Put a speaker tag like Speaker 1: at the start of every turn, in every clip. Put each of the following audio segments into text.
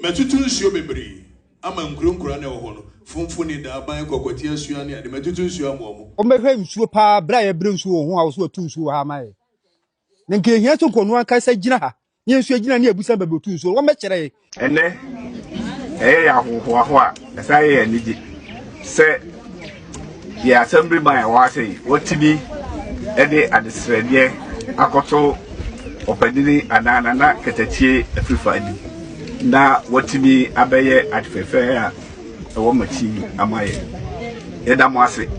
Speaker 1: Metutu nsuo bebree. Ama nkura na wo no. Funfuni da ban Okatakyie Afrifa ne ade metutu nsuo amomo.
Speaker 2: O mehwe nsuo pa bra ye bre nsuo ho a wo so atu nsuo ha mai. Ne nke hia to kono an kasa gina ha. Nye nsuo gina ne abusa ba betu nsuo. Wo mekere
Speaker 3: ene ya ho a esa ye niji se the assemblyman wa say wotimi e de adesrede akoto opadini anana na Okatakyie Afrifa ni na wotimi abeye adfefe a wo machi amaye yeda mo ase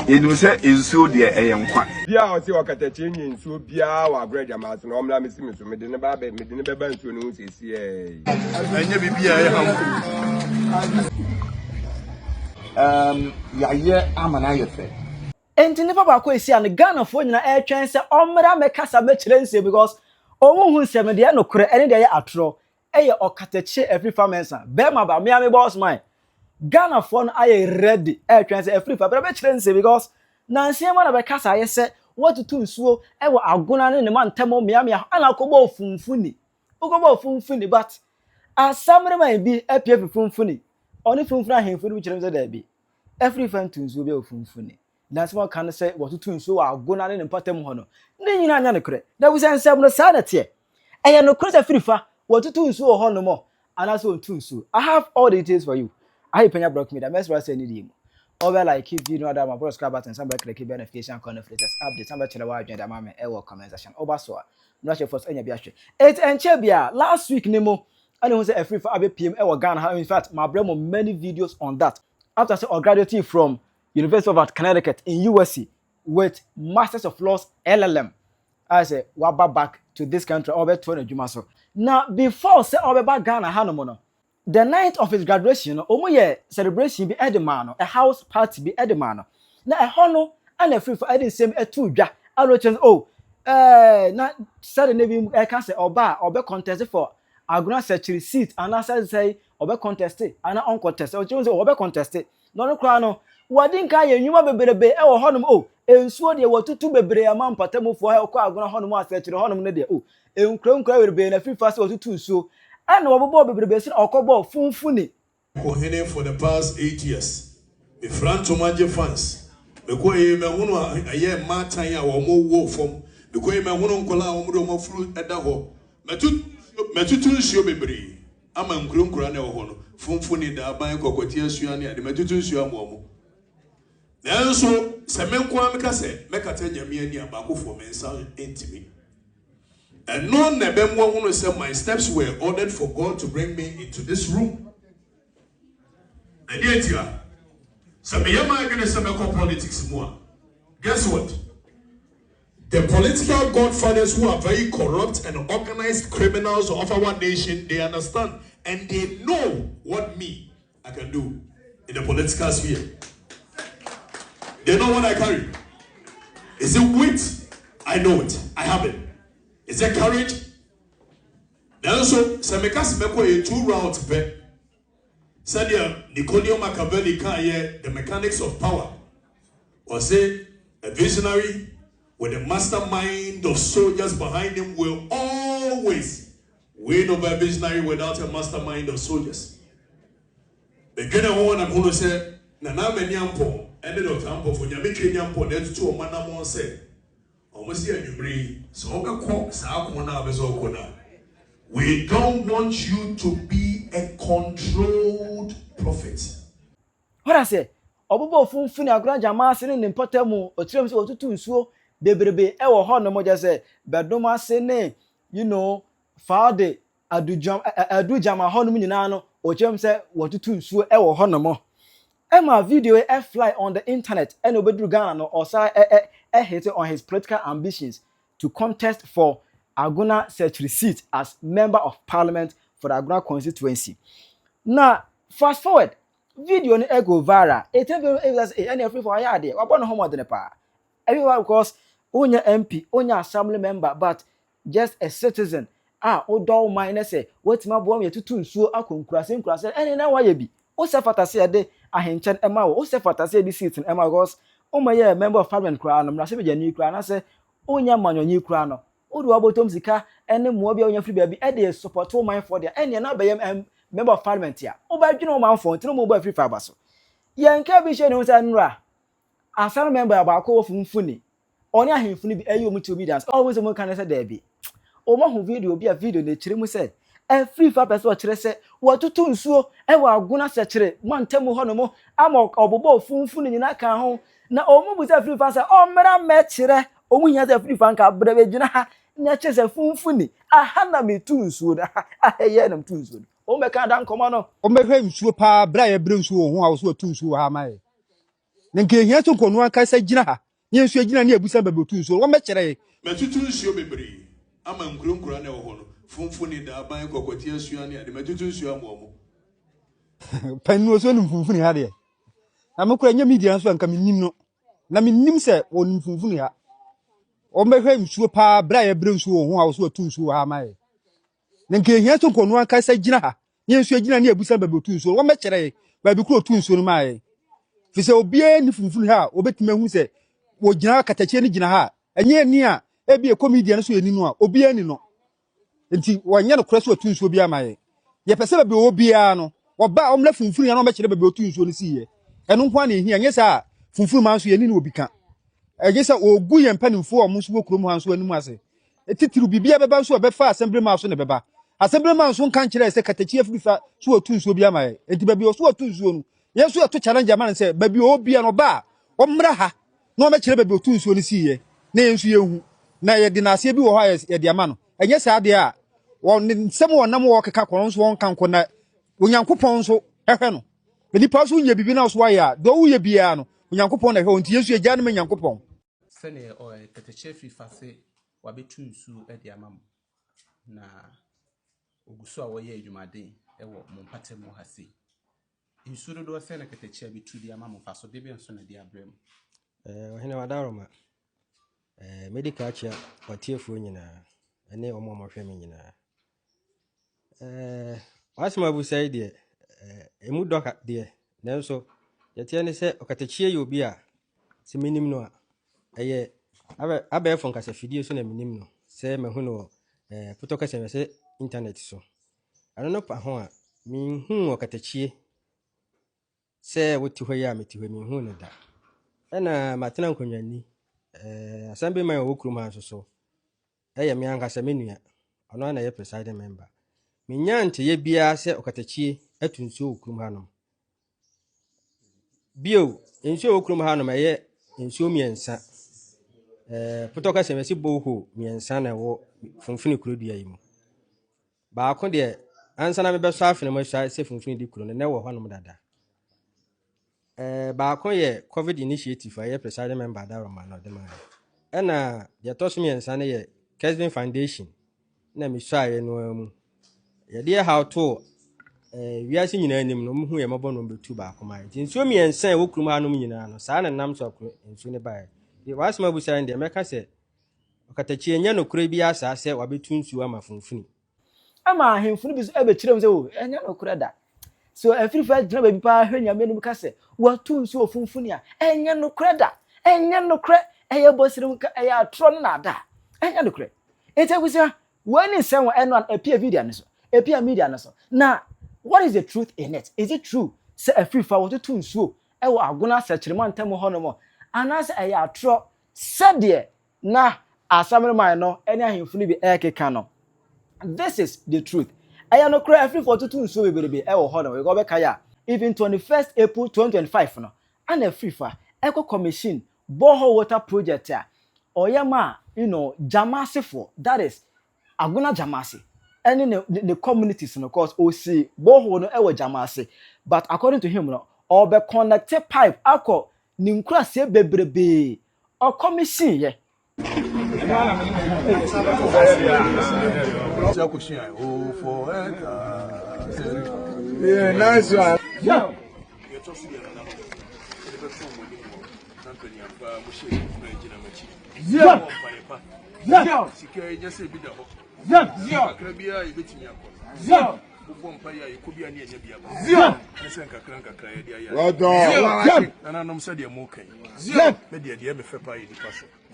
Speaker 3: enu se ensuo de eye nkwa
Speaker 4: bia o se Okatakyie nyi nsuo bia wa breda mas na omla mesi meso me de ne ba nsuo no sesi
Speaker 1: Enye bibia ye hamko.
Speaker 5: Ya ye amana ye fe.
Speaker 6: Enti ne papa ko esi an Ghana fo nyina e twen se omra mekasa mekire nse because owo hu nsem de no kore ene de ye atro eye Okatakyie Afrifa mensa be ma ba me boss man Ghana fo no aye ready e twen se Afrifa be kire nse because na nse ma na bekasa ye se watutu nsuo e wo agona ne ma ntemo me ana kobo funfuni ukobo funfuni but asamre bi apie funfuni oni funfuni ahemfuni bi kire nse da bi Afrifa ntunsuo be funfuni that's what can say what to so agona ne mpatam ho no ne nyina anya ne kre da we say nsem no sa na te e no kre Afrifa what to so ho no mo ana so ntunsuo I have all the details for you I PENYAH block me that mess right say need him over like if you know that my subscribe button somebody click notification latest update somebody tell why agenda mama e will comment section oba so no share first enya bi ahwe it enche bia last week nemo and who say Afrifa abi PM e Ghana in fact my brother many videos on that after say graduating from University of Connecticut in USC with Masters of Laws LLM. I say, waba back to this country over 20 Jumaso. Now, before say over back Ghana Hanomono, the night of his graduation, omoye celebration be edemano, a house party be edemano. Now a hono and a free for edin same a two ja. I wrote na suddenly I can say oba contest for aguna search seat and I say oba contest and uncontested. Or Jones oba contested. No crano. Wadinka ye nyuma beberebe e wo honom ensuo de watutu bebre ama mpatam fo ha kwa agona honom asechire honom ne de enkra werebe na Afrifa se watutu nsuo ana wobobo beberebe se okobo funfuni
Speaker 1: Kohene for the past 8 years the Frantomaje fans because ye me hunu aye matan a wo mo wo fom because ye me hunu nkola wo mo do mo furu eda ho metutu nsuo bebre ama nkra na wo ho no funfuni da ban Okatakyie Afrifa ne ade metutu nsuo amomo Nanso semenko ameka se mekata nyame ani abakofo mensa intimi. And no nebemwo hunu say my steps were ordered for God to bring me into this room. Edia Sabiyama agene semeko politics mo. Guess what? The political godfathers who are very corrupt and organized criminals of our nation, they understand and they know what I can do in the political sphere. They know what I carry. Is it wit? I know it. I have it. Is it courage? Then also, Semekas Meko a 2 route bet. Sadia Nicolio Machiavelli the mechanics of power. Or say a visionary with a mastermind of soldiers behind him will always win over a visionary without a mastermind of soldiers. Begin a one I'm going to say, Nana Menyampo. Ended of Tampo for Yamiki Yampo, that's 2 manamon said. Almost here you bring so we don't want you to be a controlled prophet.
Speaker 6: What I say? Obobo funfuni agura jama se ne mpotemu otirem se otutu nsuo beberebe e wo ho no mo je se bedoma se ne faade adujama ho no nyina no otirem se wotutu nsuo e wo ho no mo. Emma video fly on the internet and obedru Ghana no osa hit on his political ambitions to contest for Aguna search seat as member of parliament for the Aguna constituency. Now, fast forward, video ni go viral. It is any free for ya there. Wabon homo de pa. Everyone because onya MP, onya assembly member, but just a citizen. Odo mine say, what my boy tutu nsuo akonkurase ene na waye bi. O se fatase de ahenchen ema wo se fatase di seat ema because o maye member of parliament kra no mra se be jani kra na se onya manyonyi kra no Odu abotom sika ene mo bia onya free baby e dey support wo man for there ene na be member of parliament ya obadwene wo man for ntino mo ba free fa baso yenka bi she ne unsa nura asar member ba ko Funfuni oni ahemfuni bi ayi omuti obedience always mo kan say there be o ma hu video bi a video na kire mu say free fa person o kire say wo tutu nsuo e wa aguna se kire mantem ho no mo ama obobo Funfuni nyina kan ho na o mu bu say free fa say o mra me kire o mu nya say free fa nka bra be gyina ha nya kire say Funfuni aha na me tu nsuo da ye na tu nsuo o me kan dan koma no
Speaker 2: o me hwe nsuo pa bra ye bre nsuo ho a wo so tu nsuo ha mai nke hia to nkonu aka sa gyina ha nye nsuo gyina na ebusa ba tu nsuo wo me kire
Speaker 1: me tutu nsuo bebre ama nkuro na wo ho no Funfuni da ban Okatakyie Afrifa ne ade me tutu nsuo amomo
Speaker 2: panu so no Funfuni ha de na me kura nya media nso anka minnim no na minnim se wo no Funfuni ha o me hwe nsuo pa bra ye bre nsuo ho a wo so tu nsuo ha mai nke hia to nkonu aka sa gyina ha nye nsuo gyina na ebusa ba tu nsuo wo me kire ba bi kuro tu nsuo no mai fi se obie ni Funfuni ha obetime hu se wo gyina Okatakyie ni gyina ha enye ni a ebi e comedian so eni no a obie ni no enti wanya no kura so tu nsuo bia mai ye pese ba bi obia no oba omla Funfuni ya no me kire ba bi tu nsuo no siye eno nko na ehia nye sa Funfuni man so ye ni no obi ka enye sa ogu ye mpanimfo o mo so okurom han so animu ase etitiru bibia beba so obefa assemblyman so ne beba assemblyman so nkan kire se Okatakyie Afrifa so tu nsuo bia mai enti ba bi o so tu nsuo no yesu to challenge man say ba bi obia no ba omra ha no me kire ba bi otu nsuo ni siye na yensu yehu na ye di na ase bi wo ha ye di ama no enye sa de a won nsem wonam wo keka kono so won kan ko na onyankopon so ehwe no beni pa so nya bibi na so ya do wo ye bia no onyankopon na ehwe onti yesu egya no manyankopon
Speaker 7: sene Okatakyie Afrifa se wa betu nsuo e di ama mo na oguso a wo ye adwumaden e wo mo mpatem mo ha se insuro do se na Okatakyie bitu di ama mo fa so de bi nso na di abrem
Speaker 8: ohene wadaroma medical chair watiefu nyina ene omo mohwe me nyina wasema bu sai de emu doka de nanso yetie ne se Okatakyie yobi a se minim no a eye abe fon kasa fidie so na minim no se mehu no putoka se internet so ano no pa ho a minhu Okatakyie se woti ho ya meti ho minhu ne da ena matena nkonwani assemblyman wo kurum han so eye me ankasa menua ono na ye presiding member menya nte ye bia se Okatakyie atunsuo wo kurum hanom bio ensuo wo kurum hanom eye ensuo miensa putoka se Borehole miensa na wo Funfuni kurodua yi mu ba ko de ansa na me beso afene mo se Funfuni di kuro ne wo hanom dada ba ko ye COVID initiative ye presiding member da Roma no de ma ena ye to so miensa na ye Kesvin Foundation na mi so aye no mu ye de how to wiase nyina anim no mu ye mabo no betu ba ko ma tin so miensa wo kurum hanom nyina no sa na nam so ko ensu ne ba ye wasema bu sai de meka se Okatakyie nya no kure bi asa se wa betu nsu ama Funfuni
Speaker 6: ama ahemfuni bi so ebe kirem se wo enya no kure da so Afrifa dina ba bi pa hwenya me no ka se wa tu nsu Funfuni a enya no kure da enya no kure eye bosirim ka eye atro na da enya no kure etegusia wani sen wo eno an apia video ne so apia media ne so na what is the truth in it? Is it true se Afrifa wo tu nsu e wo agona sekirema ntam ho no mo anase eye atro sade na assemblyman no ene ahemfuni bi ekeka no. This is the truth. I no cry Afrifa to tun so be e wo ho no we go be kaya even 21st April 2025 no and Afrifa eco commission Borehole water project a oyema jamasi for that is aguna jamasi any the communities no cause o see Borehole no e wo jamasi but according to him no or be connected pipe akọ ni nkura se bebrebe o commission ye
Speaker 4: yeah, nice one. Yeah. Yeah.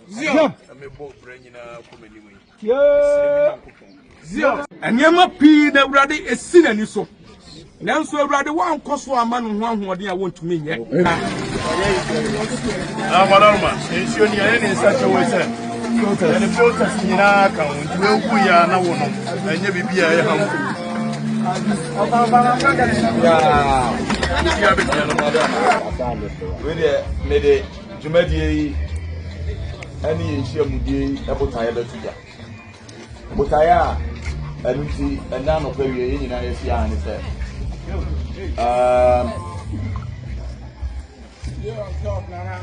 Speaker 1: Zio. Me bo branyina komani mu.
Speaker 4: Zio. Enema pi na Awurade esi nani so. Nanso Awurade wan koso ama no ho ahoɔden a wontumi nyɛ.
Speaker 1: Madaruma, ensio ni ane nsa chewe se. Ene filters nyina ka wontu ewu ya na wono. Enye bibia ye ham.
Speaker 3: Me de dwumadie ani enhia mudie ebotaye betuja. Botaya anuti ena no pawie ye nyina yesi a ne se.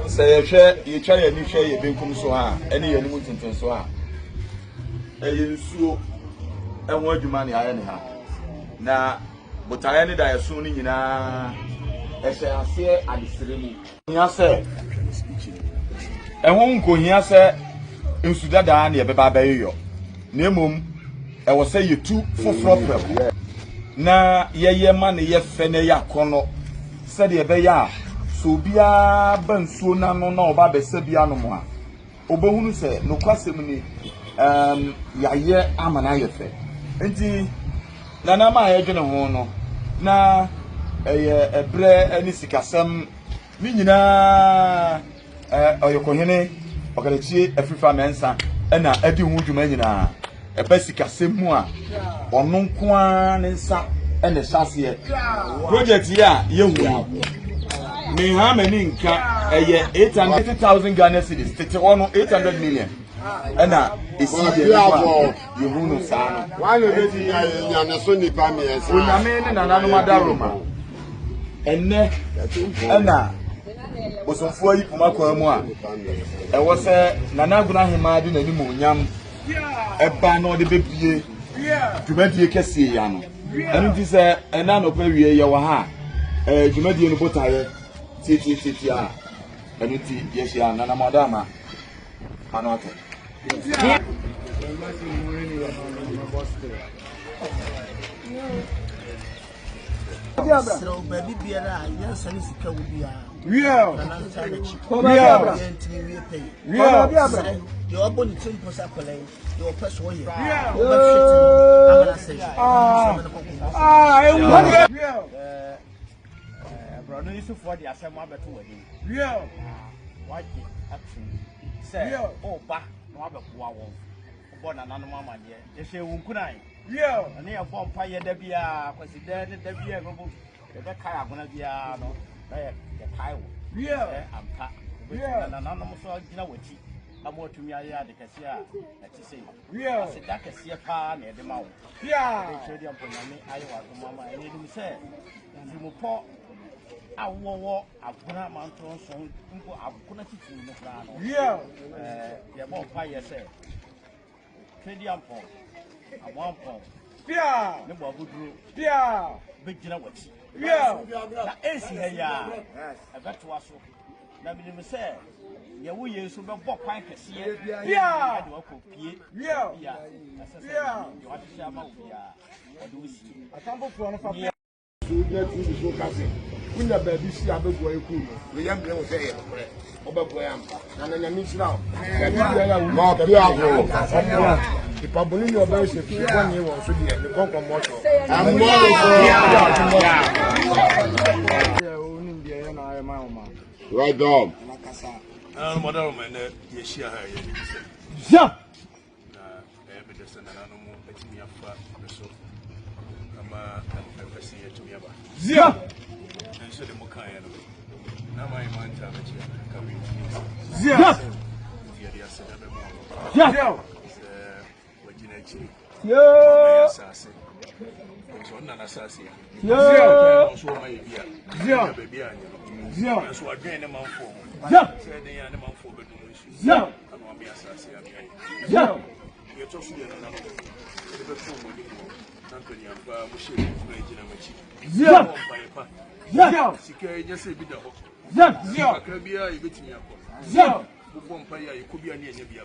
Speaker 3: Say you try a new share, you've been come so high, any animal so high. You so and what you money I anyhow. Now, but I ended I soon in a say at the ceremony. Here say, and won't go here, say, in Sudan, near Babayo. Nemum, I will say you two for proper. Na ye man ye fene ya kono said ye be ya so bia bansuo na no na oba be se bia no mo a obehunu se no kwasem ni ya ye amana ye fe enti na na ma ye dwene ho no na eye ebre ani sikasem ni nyina oyokohene Okatakyie Afrifa mensa na adi hu dwuma nyina ebe sikasem mu a ono nko a ne nsa ene hyase project ya yehu me ha mani nka eye 880,000 Ghana cedis tete ono 800 million ena esi yehu no sa no
Speaker 4: Wale beti ya ne so nipa me ese
Speaker 3: onyame ne nanano madaroma enne ena osofo yi puma kwa mu a ewo se nanaguna hema de nanim onyam eba no de bebie dwumadie kese ya no enu ti se ena no pa wie ye wa ha dwumadie no botaye titi a enu ti yes ya na madama anoto
Speaker 9: So baby biara yansa ni sika wubia you open the temple sapele you press one here brother Yusuf for the Asɛm abeto wadi what action say oh ba no abekoa wo bo na nanu mama de ye hwe wunkunan ani ya form pa ye da bia kwasi da bia go e be kai agona bia no na ye kai wo ampa na nanu mo so gina wati amo tumi aye ade kase a ati sei se da kase pa na e de ma wo e chedi amponyame aye wa so mama eni dim se ndi mo po awowo agona manton so mpo agona titu no kra no ye bo pa ye se chedi ampo ampo ne bo abuduro begina wati na esi ha ya abeto aso na binim se ye wo yesu be bɔ kwan kɛse de wakopie asese de wahyia ma wo bia ɔde wo sie
Speaker 4: atamfo no fa so tu so kase kunya ba bi si abegwa eku no we yam bre wo sɛ yɛ korɛ ɔbɛbɔ yam na nyame hyira wo ba bi ya wo ma bi ago ipa bonu ni oba se fi bɔne wo so de ne konkomo so ammo
Speaker 1: Right down. Madam, and Yeshia,
Speaker 4: ja.
Speaker 1: Medicine and animal, let me have so. I'm see it to me about.
Speaker 4: Zia.
Speaker 1: And so the Mokai. Now my man,
Speaker 4: Zia. Zia.
Speaker 1: Yeah. So none assassin.
Speaker 4: Yeah.
Speaker 1: Also my dear.
Speaker 4: Zia.
Speaker 1: Baby.
Speaker 4: Zia.
Speaker 1: So I gain a man for.
Speaker 4: Zia.
Speaker 1: Said the animal for the
Speaker 4: Zia.
Speaker 1: I want me assassin.
Speaker 4: Zia.
Speaker 1: You're talking about Zia. Zia. Sika just a bit of Zia. Zia. Kabia, you bet me up.
Speaker 4: Zia.
Speaker 1: Bumpire, you could be a near Yabia.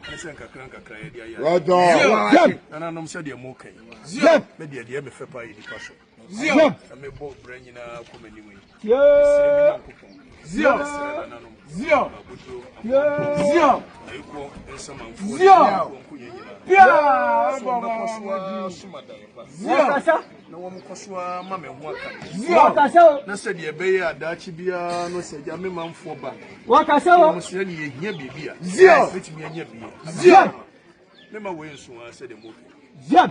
Speaker 1: I sent a crank a cry. And I know said you're okay. Maybe a dear Fepa in the passion. I may both bring in a comedy way. Zio, no one Cosua, Mamma, what I said, ye bay at Dachibia, no said Yamman for back. What I said, ye be Zio, which me and ye be. Zio, never way soon, I said the movie. Zio,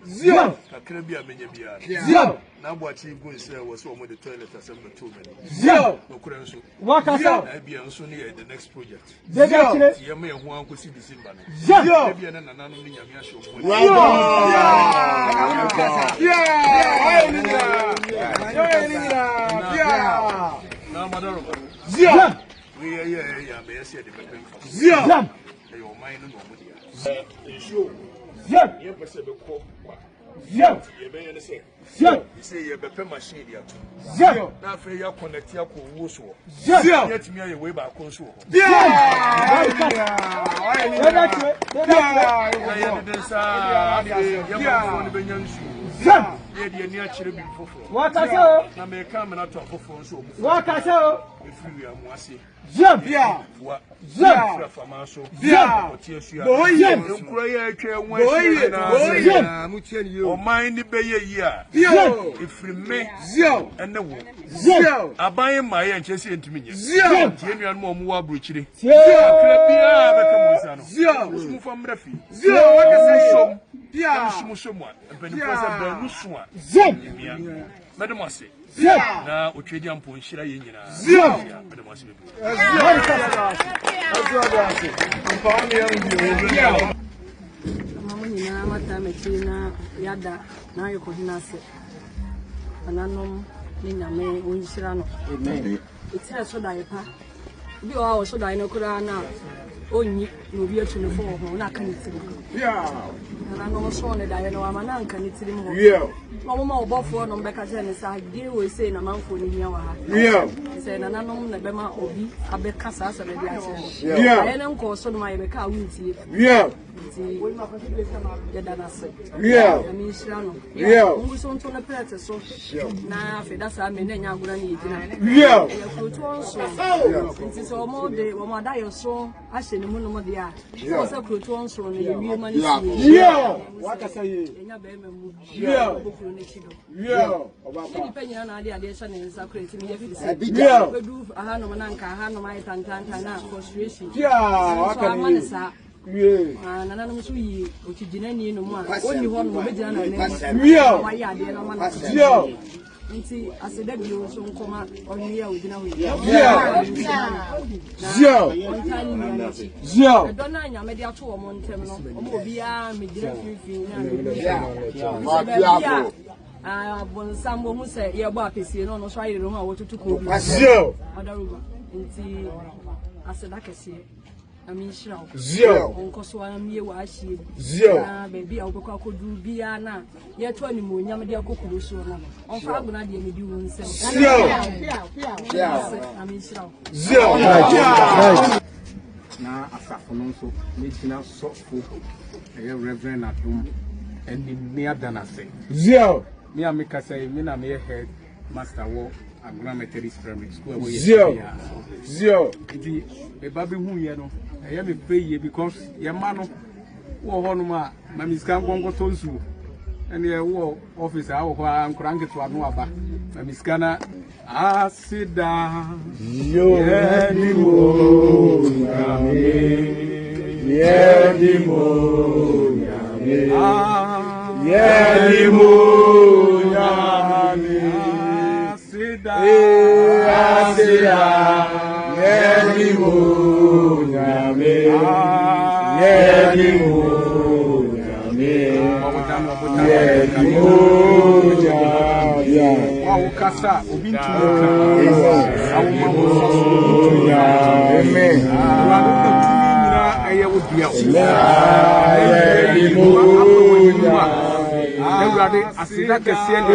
Speaker 1: Zio, I can't be a many. Zio, now what you go and say was one with the toilet assembly 2 minutes. Zio, no currency. What I said, I be on Sunday at the next project. You may want to see the Simba. Zio, be an anonymous Yamiasho. Now, Madame, Zio, we are here, may I say the weapon. Zio, your mind and nobody. Sure. Yeah, you must have a call. Yeah, you may say. Yeah, you say you have a machine here. Yeah, now for your connect your co-woso. Yeah, get me away by consul. Yeah, what I say? I may come and not talk for so. What I say? If we are Moissy. Jump, yeah. What? Jump from us. Yeah. Boy, or mind the bay year. If we make zero and the wood. Zero. I buy my and chase into me. Zero. Genuine more breaching. Zero. Zero. From Refi. Zero. What is that? Yeah, someone, and when you press a brand new Madam Massey. Now, we trade jump on Shira Yin. Madam Massey.
Speaker 10: Yada, now you could not say. And I know Nina may win Shirano. It's a so diaper. You are also Dino only will be a 24 not connected. Yeah, and I know so that I know I'm an unconnected. Yeah, Mamma above one on Becca's I deal with saying a mouth for Niawa. Yeah, saying an unknown Bema Obi, a Beccas and the yeah, I don't call so my Becca will see. Yeah. Yeah, I mean, yeah, we saw on the platter, so now that's I mean, I'm going to need. Yeah, it is all more day when my diet so I say the moon of the art. Was a good one, so you money. Yeah, what I say, yeah, yeah, depending on idea, there's an insecurity. Yeah, we do a hand of an anchor, hand of my tantana, frustration. Yeah, yeah, and I'm so you, which is Jenny no more. Only one more, yeah, yeah. See, I said that you also come out on here with no. Yeah, yeah, yeah. I don't know, I'm a dear to a mountain, or be a medium. Yeah, when someone who said, yeah, Baptist, you know, try to know what to cook. Zero. I said, I can see. I mean, zero. Uncle Swam, you are she. Zero. Baby, I'll go to do Biana. Yet 20 more, Yamadia Coculo. On Fabuna, you do zero. I mean, zero.
Speaker 5: Now, a saffron also making us so full. A reverend at home and the near than I say. Zero. Me, I make a say, me, I may head master war. Agrammetary primary school. Zero. Zero. The baby who you know, I am a pay because your man or Honoma, my Miss Kango Tonsu, and the war officer, I'm cranking to Anuaba, my Miss Kana. I sit down. Yo, Everybody, I see that the same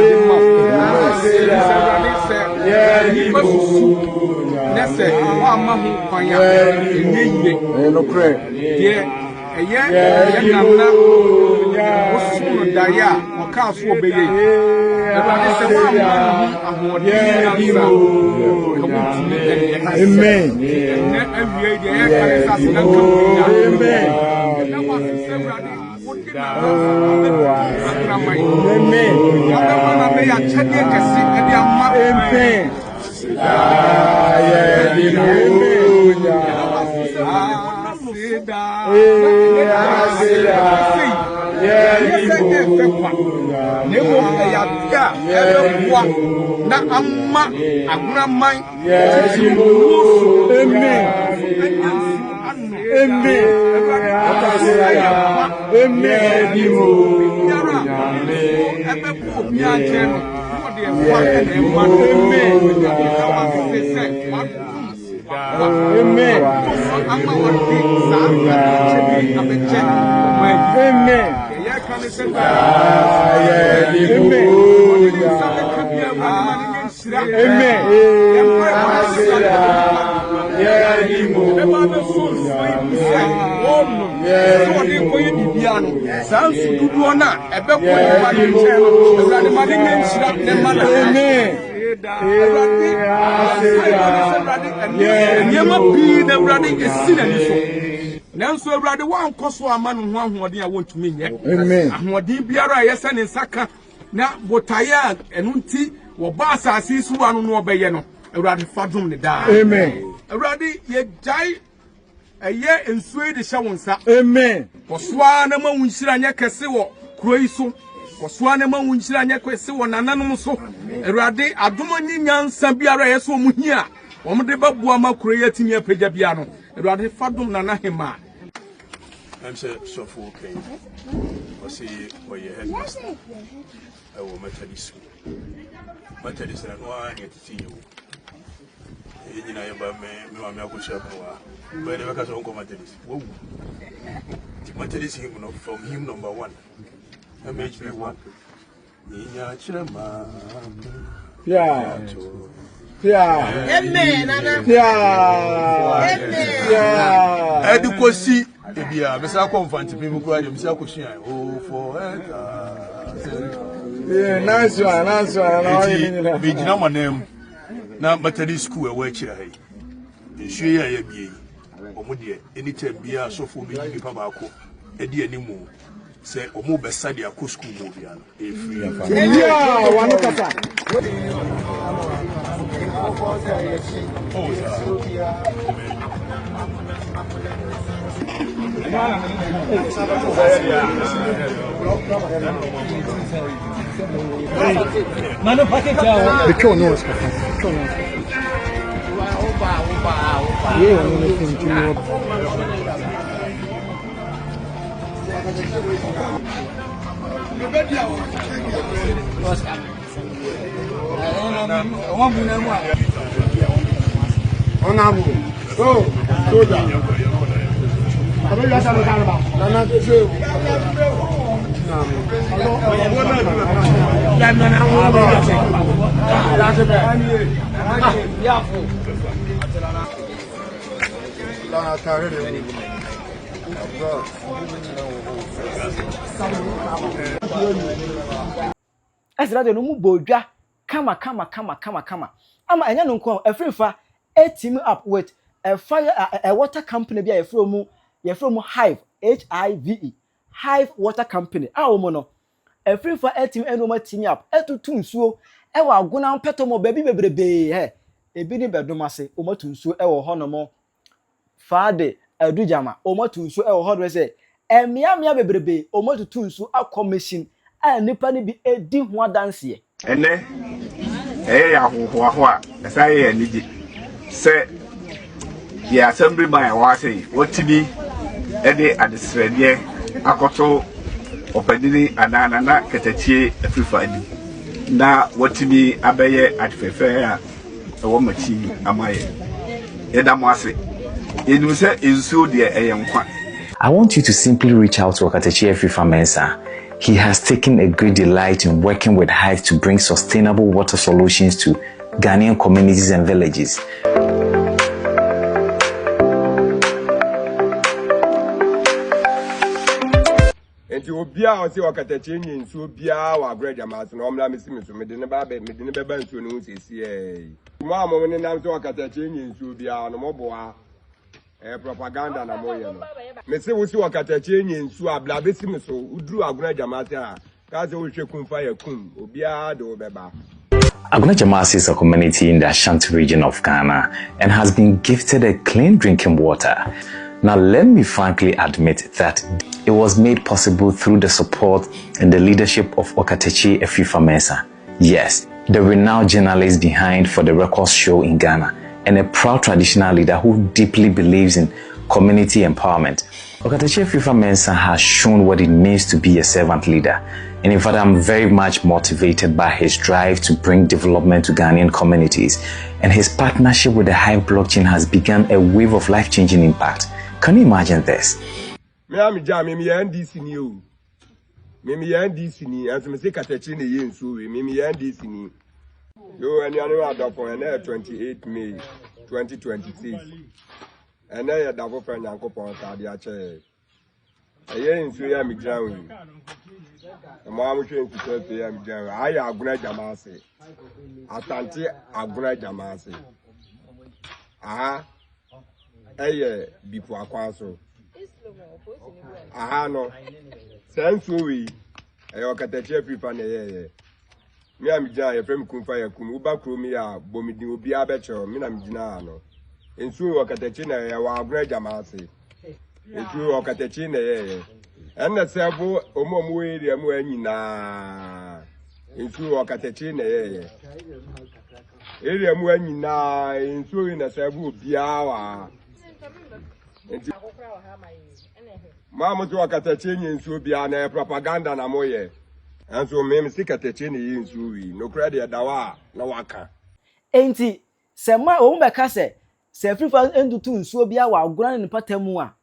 Speaker 5: Nanso Awurade wa nkoso ama no ho ahoɔden a wontumi nyɛ. Amen. Ahoɔden biara a yɛsɛ ne nsaka na botaya enunti wo ba asase su wa no no obɛyɛ no. Awurade fadom ne daa. Amen. Awurade ye jai ɛyɛ nsuo de hyɛ wo nsa. Amen. Kɔsoa na ma wunhyira nyɛ kɛse wɔ kuro yi so. Kɔsoa na ma wunhyira nyɛ kɛse wɔ nananom so. Awurade adom ni nyansa biara yɛsɛ wo mu hia. Wo de babua ma kuro yi atimi apagya bia no. Awurade fadom na na hema.
Speaker 1: I'm so full okay. I see where your headmaster. I will Methodist school. Methodist and one to see you. You know about me, I'm not sure. But never got on Methodist. Whoa. Methodist hymn from hymn number 1. MHB 1. Yeah. Yeah. Amen. Yeah. Amen. Edukosi. Ebia, mesa ko mfanti pe mukura de mesa ko hia. Oh for nice one, nice one. Be gina manem. Na Methodist school e wa kira hai. Nsu ya ya bie. Omo de anytime bia sofo be yi pa ba ko. E de animu. Se omo be sade akọ school mo bia no. E free afa. Yeah, wano kata.
Speaker 6: Mano, pakai jauh.
Speaker 2: Betul no sekarang. Betul no. Ye, ini penting.
Speaker 4: Onamu. Oh, soda. Apa yang saya lakukan, Pak? Nana tu.
Speaker 6: Ezra de no mu bodwa kama. Ama enya no nko Afrifa a team up with a fire a water company bi a from Hive HIVE Hive Water Company. Omo no Afrifa a team eno team up etutu nsuo e wa agona peto mo baby bebrebe he ebi ni bedomase omatu nsuo e wo honomo faade adujama omatu nsuo e wo hodo se emia bebrebe omatu tu nsuo akọ machine a nipa ni bi edi ho adanse
Speaker 3: ene ya ho a esa ye aniji se ya assemblyman wa sei wotimi ede adesrede akoto opadini anana na Okatakyie Afrifa ani na wotimi abeye adfefe a ewo machi amaye edamo ase enu se ensuo de eyenkwa.
Speaker 11: I want you to simply reach out to Okatakyie Afrifa Mensa. he has taken a great delight in working with Hive to bring sustainable water solutions to Ghanaian communities and villages.
Speaker 4: Enti obia o se Okatakyie nyensu obia wa grade ma so no mla mesi so me de ne ba nsu no sesi mo amom ne nam se Okatakyie nyensu obia no moboa propaganda na moye no me se wo se Okatakyie nyensu abla besi me so uduru agona jamase a ka se wo hwe kumfa ya kum obia de obeba.
Speaker 11: Agona Jamase is a community in the Ashanti region of Ghana and has been gifted a clean drinking water. Now, let me frankly admit that it was made possible through the support and the leadership of Okatakyie Afrifa. Yes, the renowned journalist behind For the Records show in Ghana and a proud traditional leader who deeply believes in community empowerment. Okatakyie Afrifa has shown what it means to be a servant leader. And in fact, I'm very much motivated by his drive to bring development to Ghanaian communities. And his partnership with the Hive blockchain has begun a wave of life-changing impact. Can you imagine this?
Speaker 4: Me am jam me NDC ni o. Me NDC ni as me say Okatakyie ne yensu we me NDC ni. Yo any anu adofo na 28 May 2026. And na ya dafo fa Nyankopon saade a che. Yensu ya me gira we. Mo am hwe nkuta ya me gira we. Aya Agona Jamase. Asante Agona Jamase. Aha. Eye bipo akwanso. Aha no. Senso we. Okatakyie Afrifa na ye. Me am gina ye frem kumfa ya kun uba kromi ya bomidi obi abecho me na mgina no. Ensu Okatakyie na ye wa Agona Jamase. Ensu Okatakyie na ye. Enna sebo omo area mu anyina. Ensu Okatakyie na ye. Area mu anyina ensu na sebo obiawa. Mama to Okatakyie nyensu bia na propaganda na moye. Anso me si Okatakyie ne yensu wi. No credit dawa na waka.
Speaker 6: Enti se ma o mbeka se Afrifa endutu nsuo bia wa agona ne patamu a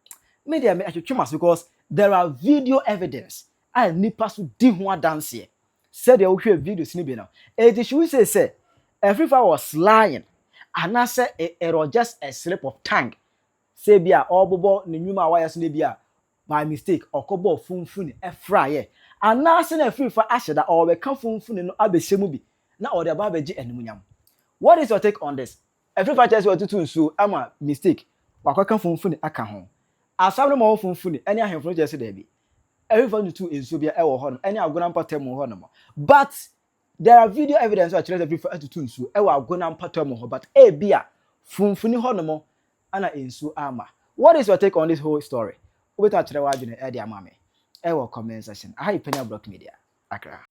Speaker 6: me dey me atwetwemas because there are video evidence and nipa so di ho adanse. Said they will hear videos ni bi now. It should say Afrifa was lying and I said it was just a slip of tongue. Say bia obobo ne nwuma wires ne bia by mistake okobo funfuni efra and na se na Afrifa asheda or be kan funfuni no abehemu bi na or the ba beji enemunyam. What is your take on this? Afrifa just want to nsu ama mistake wakokan funfuni aka ho. Asam no mo funfuni eni ahemfo just dey bi. Everyone to nsu bia e wo ho no eni agona mpatam ho no. But there are video evidence that shows Afrifa to nsu e wo agona mpatam ho but e bia funfuni ho no mo ana ensu ama. What is your take on this whole story? Ubeta chire wa adwene e de ama me. E wo comment section. Aha PENYAH Block Media. Accra.